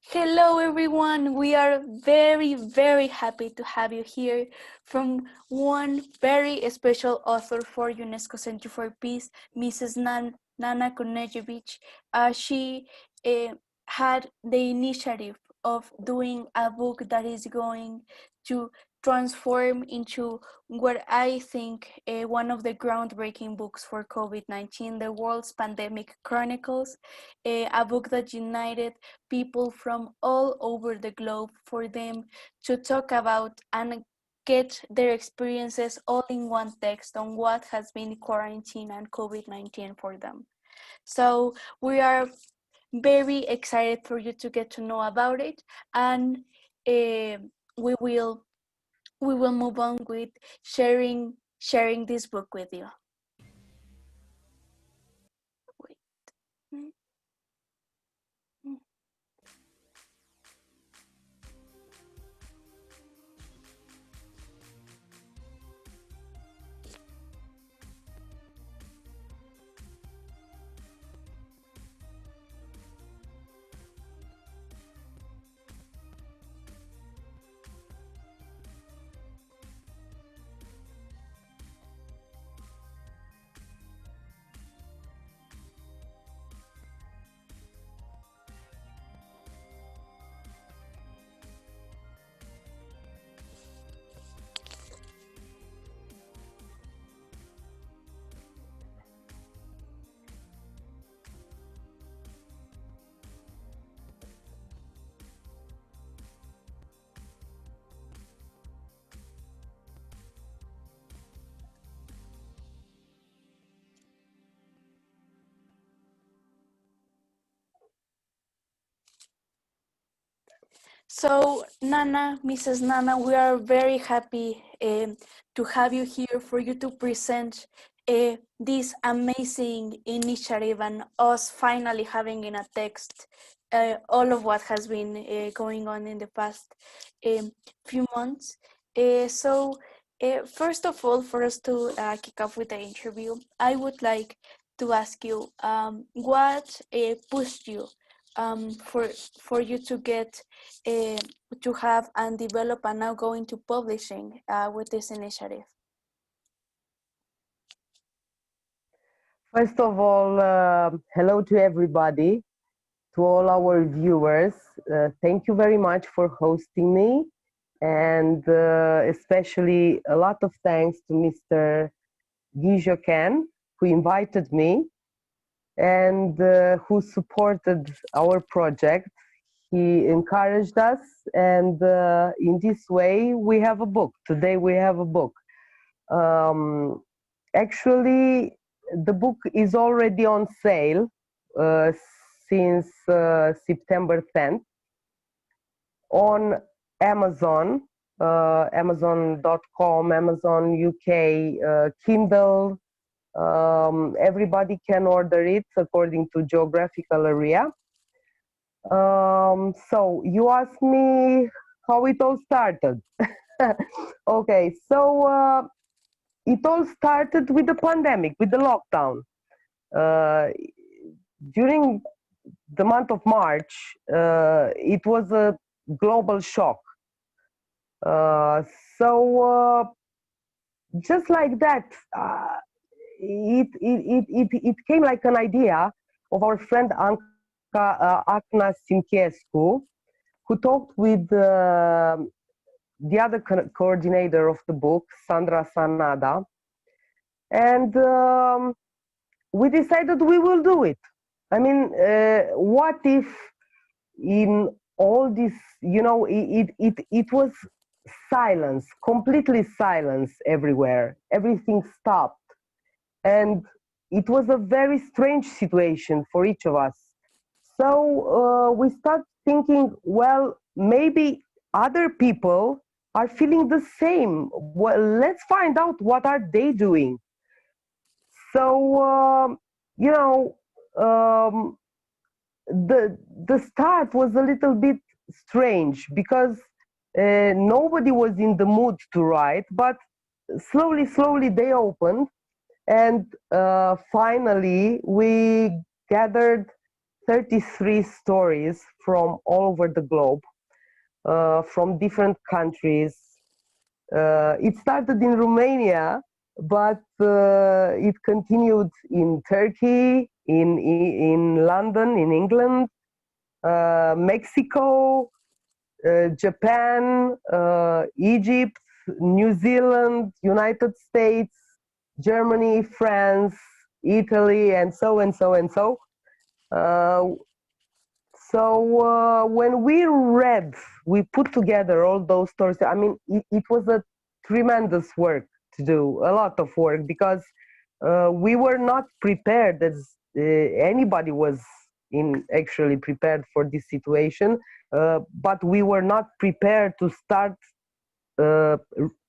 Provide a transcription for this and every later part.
Hello, everyone. We are very, very happy to have you here from one very special author for UNESCO Center for Peace, Mrs. Nana Cnejevici. She had the initiative of doing a book that is going to transform into what I think one of the groundbreaking books for COVID-19, the world's pandemic chronicles, a book that united people from all over the globe for them to talk about and get their experiences all in one text on what has been quarantine and COVID-19 for them. So we are very excited for you to get to know about it, and uh, we will we will move on with sharing this book with you. Wait. Mm, mm. So, Nana, Mrs. Nana, we are very happy to have you here for you to present this amazing initiative and us finally having in a text all of what has been going on in the past few months. First of all, for us to kick off with the interview, I would like to ask you what pushed you for you to get uh, to have and develop and now go into publishing with this initiative? First of all, hello to everybody, to all our viewers. Thank you very much for hosting me, and especially a lot of thanks to Mr. Cnejevici, who invited me and who supported our project. He encouraged us, and in this way, we have a book. Today, we have a book. Actually, the book is already on sale since September 10th on Amazon, Amazon.com, Amazon UK, Kindle. Everybody can order it according to geographical area. So you asked me how it all started. Okay, so it all started with the pandemic, with the lockdown. During the month of March, it was a global shock. Uh, so just like that, it came like an idea of our friend Acna Simchescu, who talked with the other coordinator of the book, Sandra Sanada, and we decided we will do it. I mean, what if in all this, it was silence, completely silence everywhere. Everything stopped. And it was a very strange situation for each of us. So we start thinking, well, maybe other people are feeling the same. Well, let's find out what are they doing. So, um, the start was a little bit strange because nobody was in the mood to write, but slowly they opened, and finally we gathered 33 stories from all over the globe, from different countries. It started in Romania, but it continued in Turkey, in London, in England, Mexico, Japan, Egypt, New Zealand, United States, Germany, France, Italy, and so and so and so. When we put together all those stories. I mean, it was a tremendous work to do, a lot of work, because we were not prepared, as anybody was actually prepared for this situation, but we were not prepared to start uh,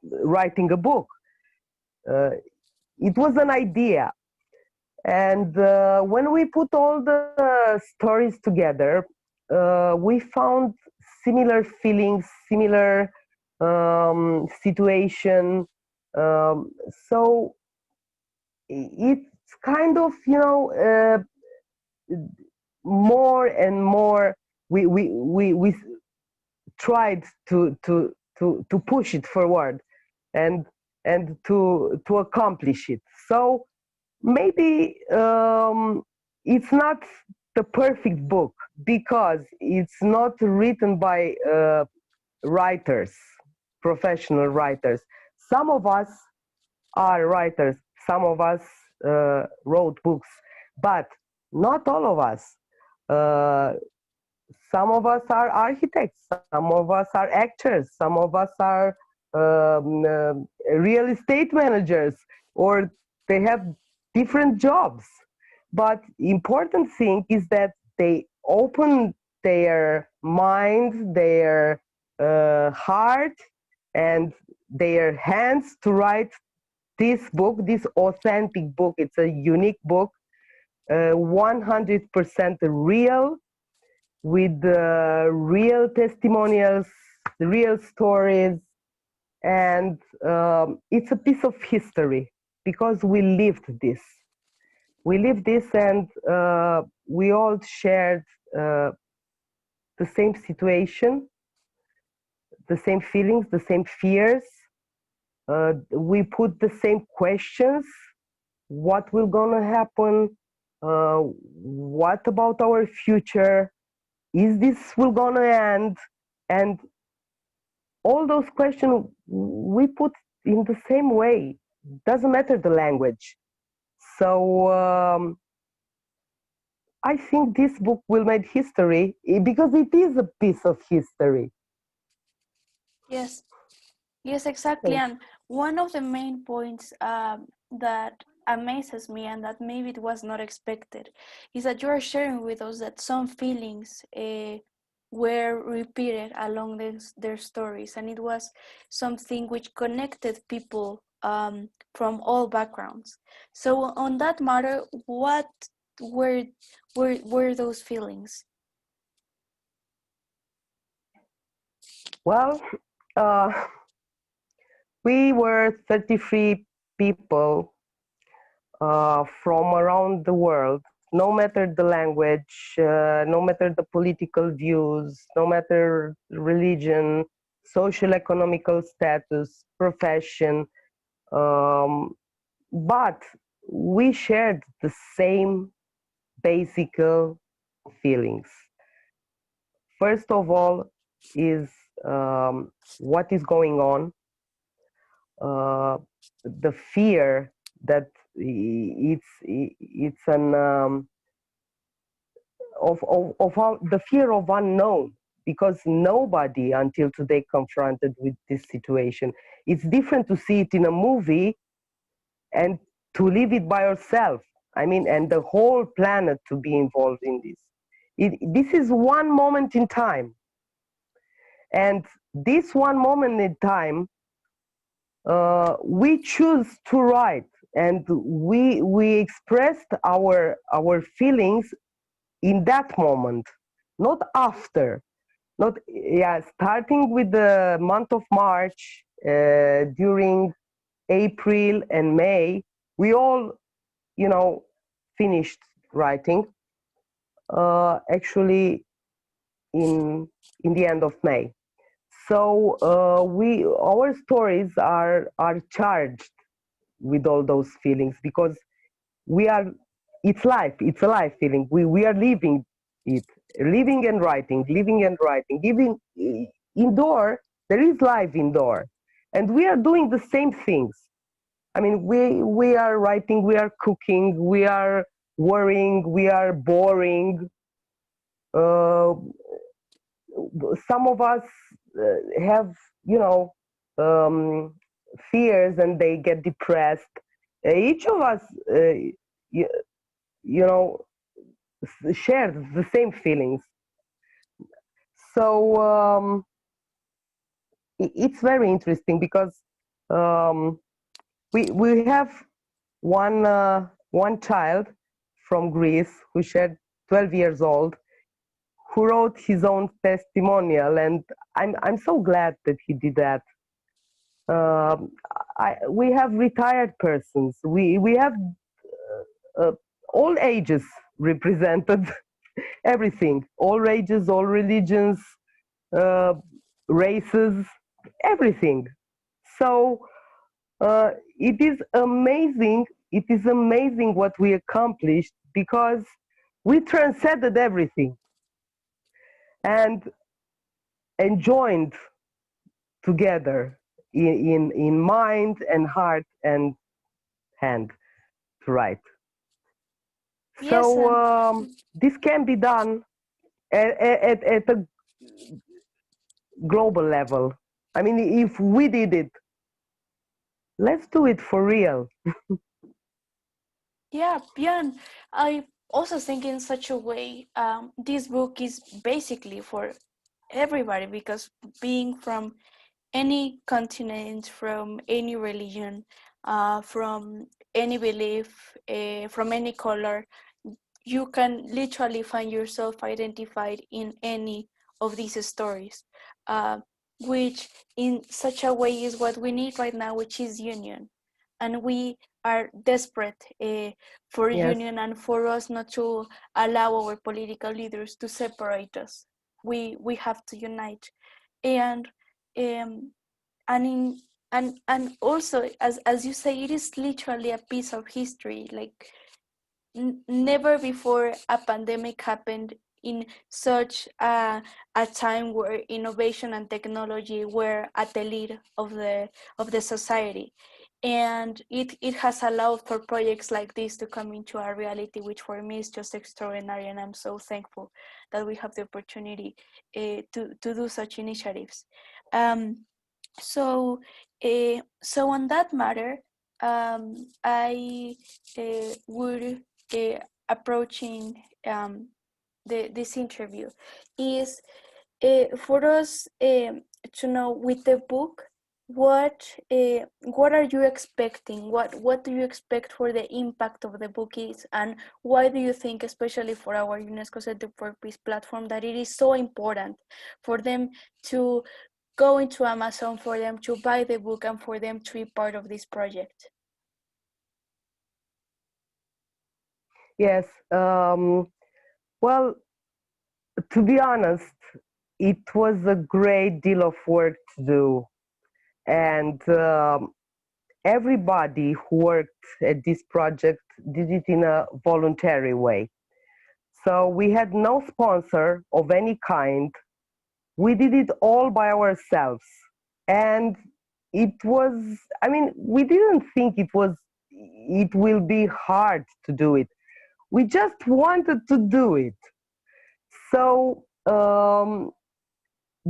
writing a book. It was an idea. And when we put all the stories together, we found similar feelings, similar situation. So it's kind of, more and more we tried to push it forward and to accomplish it. So maybe it's not the perfect book because it's not written by writers, professional writers. Some of us are writers, some of us wrote books, but not all of us. Uh, some of us are architects, some of us are actors, some of us are real estate managers, or they have different jobs. But important thing is that they open their mind, their heart, and their hands to write this book, this authentic book. It's a unique book, 100% real, with real testimonials, real stories, and it's a piece of history because we lived this. We lived this, and we all shared the same situation, the same feelings, the same fears. We put the same questions. What will gonna happen? What about our future? Is this will gonna end? And all those questions we put in the same way. Doesn't matter the language. So I think this book will make history because it is a piece of history. Yes, yes, exactly. And one of the main points that amazes me and that maybe it was not expected is that you are sharing with us that some feelings were repeated along their stories, and it was something which connected people from all backgrounds. So on that matter, what were were those feelings? Well, uh, we were 33 people from around the world, no matter the language, no matter the political views, no matter religion, social economical status, profession, but we shared the same basic feelings. First of all, is what is going on, uh, the fear that it's an of all, the fear of unknown, because nobody until today confronted with this situation. It's different to see it in a movie and to live it by yourself. I mean, and the whole planet to be involved in this. This is one moment in time, and this one moment in time, we choose to write, and we expressed our feelings in that moment, not after, not yeah. Starting with the month of March, during April and May, we all, finished writing. actually in the end of May. So our stories are charged with all those feelings because we are it's a life feeling. We are living it, living and writing. Even indoor, there is life indoor, and we are doing the same things. I mean, we are writing, we are cooking, we are worrying, we are boring. Uh, some of us have, you know, um, fears and they get depressed. Each of us, you, you know, shares the same feelings. So it's very interesting because um, we have one child from Greece who shared 12 years old who wrote his own testimonial, and I'm so glad that he did that. Um, we have retired persons. We have uh, all ages represented, everything, all ages, all religions, uh, races, everything. So it is amazing. It is amazing what we accomplished because we transcended everything and joined together in mind and heart and hand to write. Yes, So and this can be done at a global level. I mean, if we did it, let's do it for real. yeah, Björn, I also think in such a way, this book is basically for everybody because being from any continent, from any religion, from any belief, from any color, you can literally find yourself identified in any of these stories, uh, which in such a way is what we need right now, which is union. And we are desperate for Yes. union and for us not to allow our political leaders to separate us. We have to unite. And um, and in and also as you say, it is literally a piece of history. Like never before a pandemic happened in such a time where innovation and technology were at the lead of the society, and it has allowed for projects like this to come into our reality, which for me is just extraordinary, and I'm so thankful that we have the opportunity to do such initiatives. Um, so, on that matter, I would approaching this interview is for us to know with the book what are you expecting, what do you expect for the impact of the book is, and why do you think, especially for our UNESCO Center for Peace platform, that it is so important for them to go into Amazon, for them to buy the book, and for them to be part of this project? Yes. Well, to be honest, it was a great deal of work to do, and everybody who worked at this project did it in a voluntary way. So we had no sponsor of any kind. We did it all by ourselves. And it was, I mean, we didn't think it will be hard to do it. We just wanted to do it. So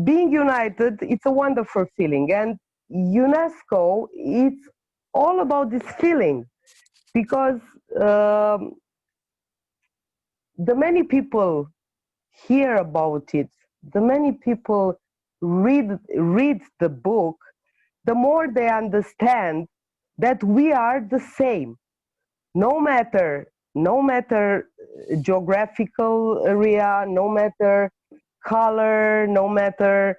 being united, it's a wonderful feeling. And UNESCO, it's all about this feeling because the many people hear about it, the many people read the book, the more they understand that we are the same, no matter geographical area, no matter color, no matter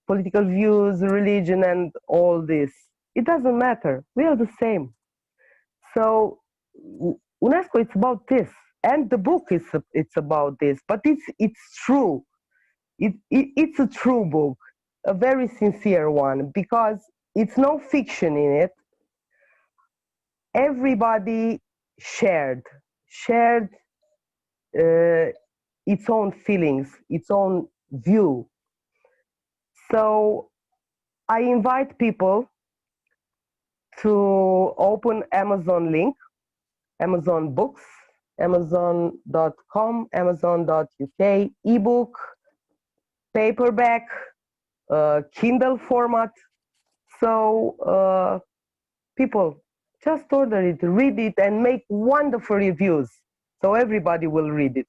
political views, religion, and all this. It doesn't matter. We are the same. So UNESCO, it's about this. and the book is it's about this, but it's true. It's a true book, a very sincere one, because it's no fiction in it. Everybody shared uh, its own feelings, its own view. So I invite people to open Amazon link, Amazon books, amazon.com, amazon.uk, ebook, paperback, Kindle format. So people, just order it, read it, and make wonderful reviews. So everybody will read it.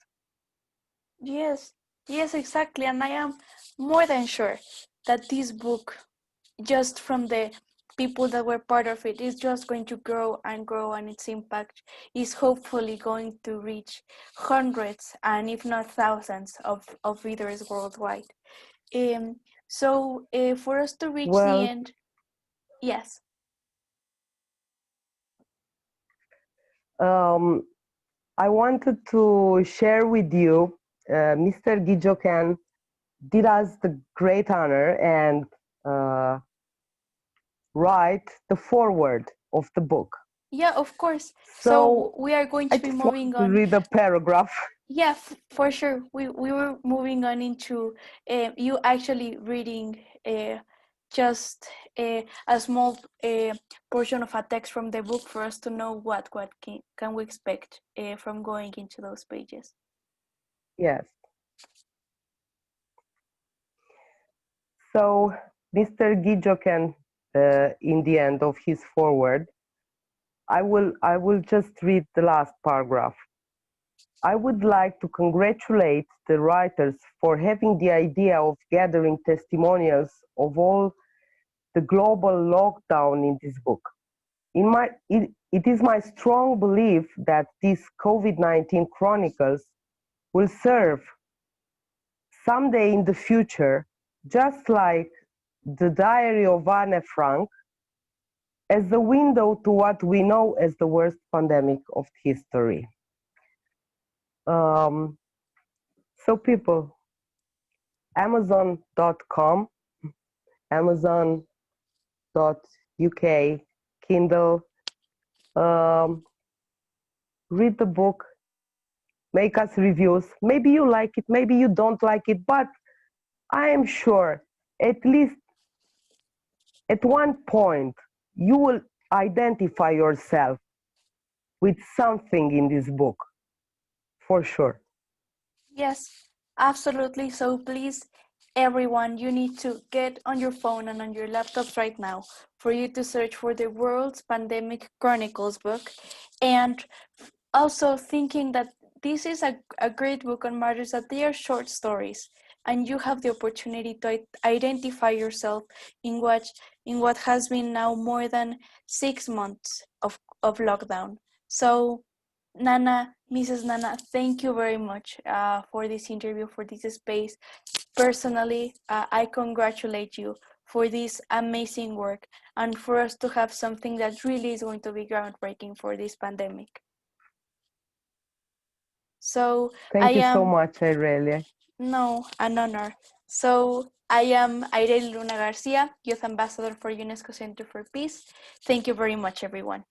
Yes, yes, exactly. And I am more than sure that this book, just from the people that were part of it, is just going to grow and grow, and its impact is hopefully going to reach hundreds and if not thousands of readers worldwide. So for us to reach the Well, end, yes. um, I wanted to share with you, Mr. Gijokan did us the great honor and write the foreword of the book. Yeah, of course. So So we are going I to be just want moving to on. read a paragraph. Yeah, for sure. We were moving on into you actually reading just a small portion of a text from the book for us to know what can we expect from going into those pages. Yes. So Mr. Gijokan, in the end of his foreword, I will just read the last paragraph. I would like to congratulate the writers for having the idea of gathering testimonials of all the global lockdown in this book. It is my strong belief that these COVID-19 chronicles will serve someday in the future, just like the diary of Anne Frank, as the window to what we know as the worst pandemic of history. Um, so people, Amazon.com, Amazon.uk, Kindle, um, read the book, make us reviews. Maybe you like it, maybe you don't like it, but I am sure at least at one point you will identify yourself with something in this book, for sure. Yes, absolutely. So please, everyone, you need to get on your phone and on your laptops right now for you to search for the World's Pandemic Chronicles book. And also thinking that this is a great book on matters that they are short stories and you have the opportunity to identify yourself in what has been now more than 6 months of lockdown. So Nana, Mrs. Nana, thank you very much for this interview, for this space. Personally, I congratulate you for this amazing work and for us to have something that really is going to be groundbreaking for this pandemic. So I Thank you so am, much, Aurelia. no, an honor. So I am Airel Luna Garcia, Youth Ambassador for UNESCO Center for Peace. Thank you very much, everyone.